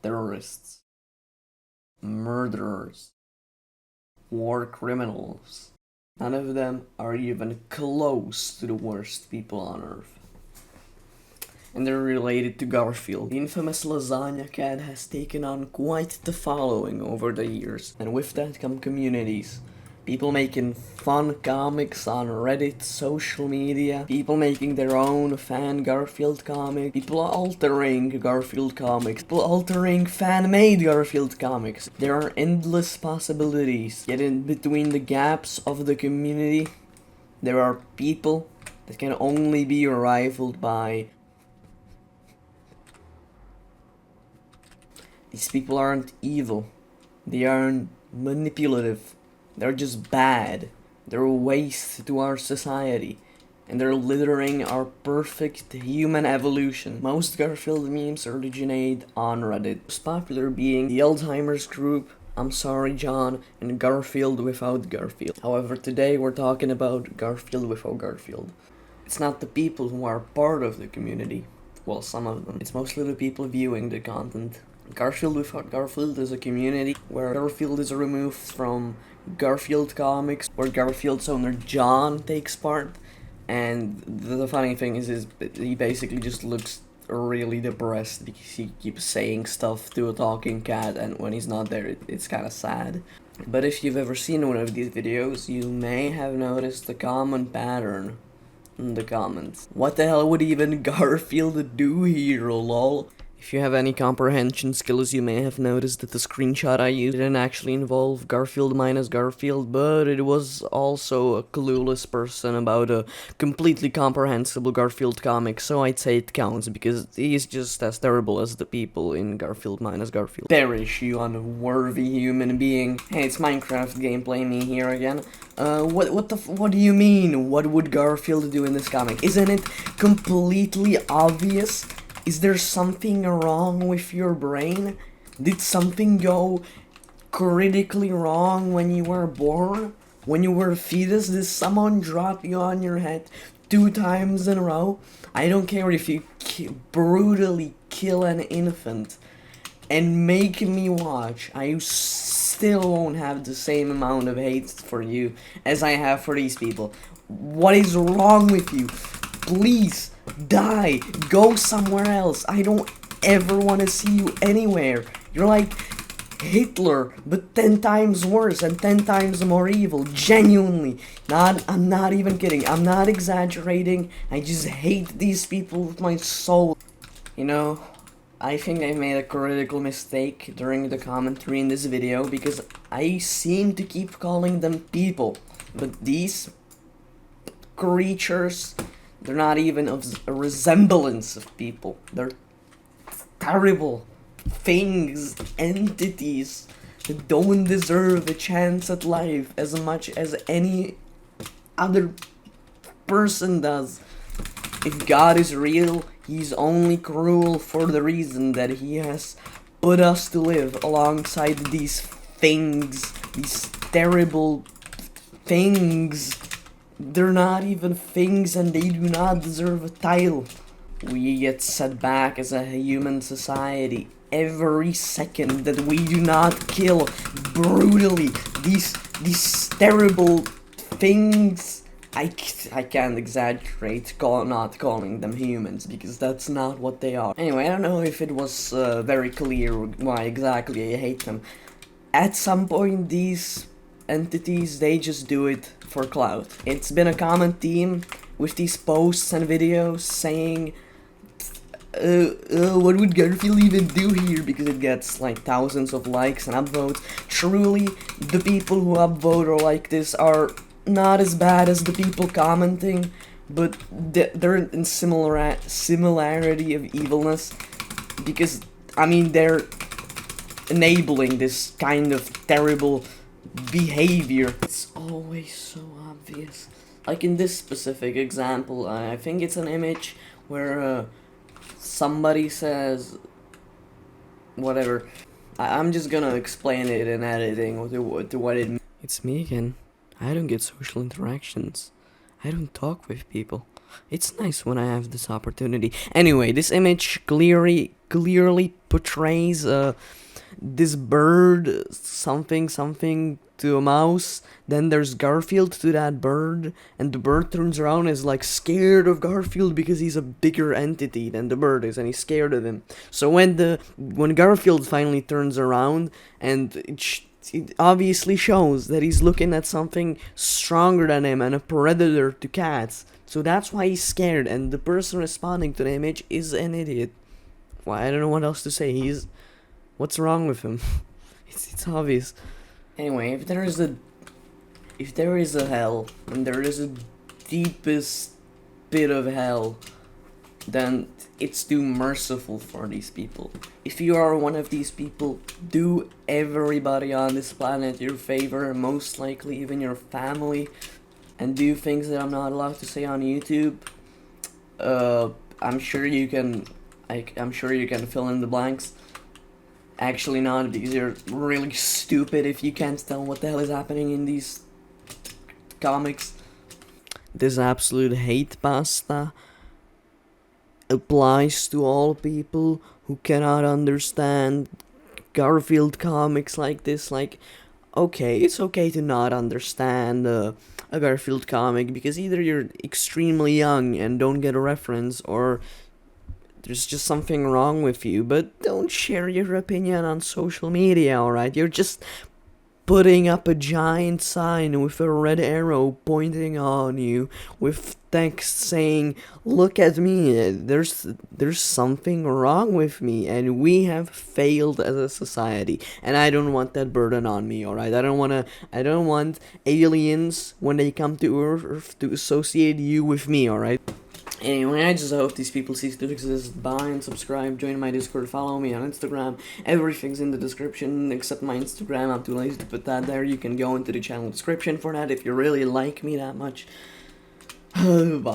terrorists, murderers, war criminals. None of them are even close to the worst people on Earth. And they're related to Garfield. The infamous lasagna cat has taken on quite the following over the years, and with that come communities. People making fun comics on Reddit, social media, people making their own fan Garfield comic, people altering Garfield comics, people altering fan-made Garfield comics. There are endless possibilities, yet in between the gaps of the community, there are people that can only be rivaled by. These people aren't evil, they aren't manipulative. They're just bad. They're a waste to our society. And they're littering our perfect human evolution. Most Garfield memes originate on Reddit. Most popular being the Alzheimer's group, I'm Sorry John, and Garfield without Garfield. However, today we're talking about Garfield without Garfield. It's not the people who are part of the community. Well, some of them. It's mostly the people viewing the content. Garfield without Garfield is a community where Garfield is removed from Garfield comics, where Garfield's owner John takes part, and the funny thing is he basically just looks really depressed because he keeps saying stuff to a talking cat, and when he's not there, it's kind of sad. But if you've ever seen one of these videos, you may have noticed a common pattern in the comments. What the hell would even Garfield do here, lol? If you have any comprehension skills, you may have noticed that the screenshot I used didn't actually involve Garfield minus Garfield, but it was also a clueless person about a completely comprehensible Garfield comic, so I'd say it counts, because he's just as terrible as the people in Garfield minus Garfield. Perish, you unworthy human being. Hey, it's Minecraft gameplay me here again. What do you mean? What would Garfield do in this comic? Isn't it completely obvious? Is there something wrong with your brain? Did something go critically wrong when you were born? When you were a fetus, did someone drop you on your head 2 times in a row? I don't care if you brutally kill an infant and make me watch. I still won't have the same amount of hate for you as I have for these people. What is wrong with you? Please die. Go somewhere else. I don't ever want to see you anywhere. You're like Hitler, but 10 times worse and 10 times more evil. Genuinely. I'm not even kidding. I'm not exaggerating. I just hate these people with my soul. You know, I think I made a critical mistake during the commentary in this video, because I seem to keep calling them people. But these creatures, they're not even of a resemblance of people. They're terrible things, entities that don't deserve a chance at life as much as any other person does. If God is real, he's only cruel for the reason that he has put us to live alongside these things, these terrible things. They're not even things, and they do not deserve a title. We get set back as a human society every second that we do not kill brutally these terrible things. I can't exaggerate not calling them humans, because that's not what they are. Anyway, I don't know if it was very clear why exactly I hate them. At some point, these entities, they just do it for clout. It's been a common theme with these posts and videos saying, what would Garfield even do here? Because it gets like thousands of likes and upvotes. Truly, the people who upvote or like this are not as bad as the people commenting, but they're in similarity of evilness, because, I mean, they're enabling this kind of terrible behavior. It's always so obvious. Like in this specific example, I think it's an image where somebody says whatever. I'm just gonna explain it in editing to what it means. It's me again. I don't get social interactions. I don't talk with people. It's nice when I have this opportunity. Anyway, this image clearly portrays this bird something to a mouse. Then there's Garfield to that bird, and the bird turns around and is like scared of Garfield because he's a bigger entity than the bird is, and he's scared of him. So when Garfield finally turns around, and it obviously shows that he's looking at something stronger than him and a predator to cats. So that's why he's scared, and the person responding to the image is an idiot. Well, I don't know what else to say. What's wrong with him? It's obvious. Anyway, if there is a hell, and there is a deepest bit of hell, then it's too merciful for these people. If you are one of these people, do everybody on this planet your favor, most likely even your family, and do things that I'm not allowed to say on YouTube. I'm sure you can fill in the blanks. Actually not, because you're really stupid if you can't tell what the hell is happening in these comics. This absolute hate pasta applies to all people who cannot understand Garfield comics like this. Like, okay, it's okay to not understand a Garfield comic, because either you're extremely young and don't get a reference, or there's just something wrong with you. But don't share your opinion on social media, alright? You're just putting up a giant sign with a red arrow pointing on you with text saying, "Look at me, there's something wrong with me, and we have failed as a society." And I don't want that burden on me, alright? I don't want aliens, when they come to Earth, to associate you with me, alright? Anyway, I just hope these people cease to exist. Bye and subscribe, join my Discord, follow me on Instagram. Everything's in the description except my Instagram. I'm too lazy to put that there. You can go into the channel description for that if you really like me that much. Bye.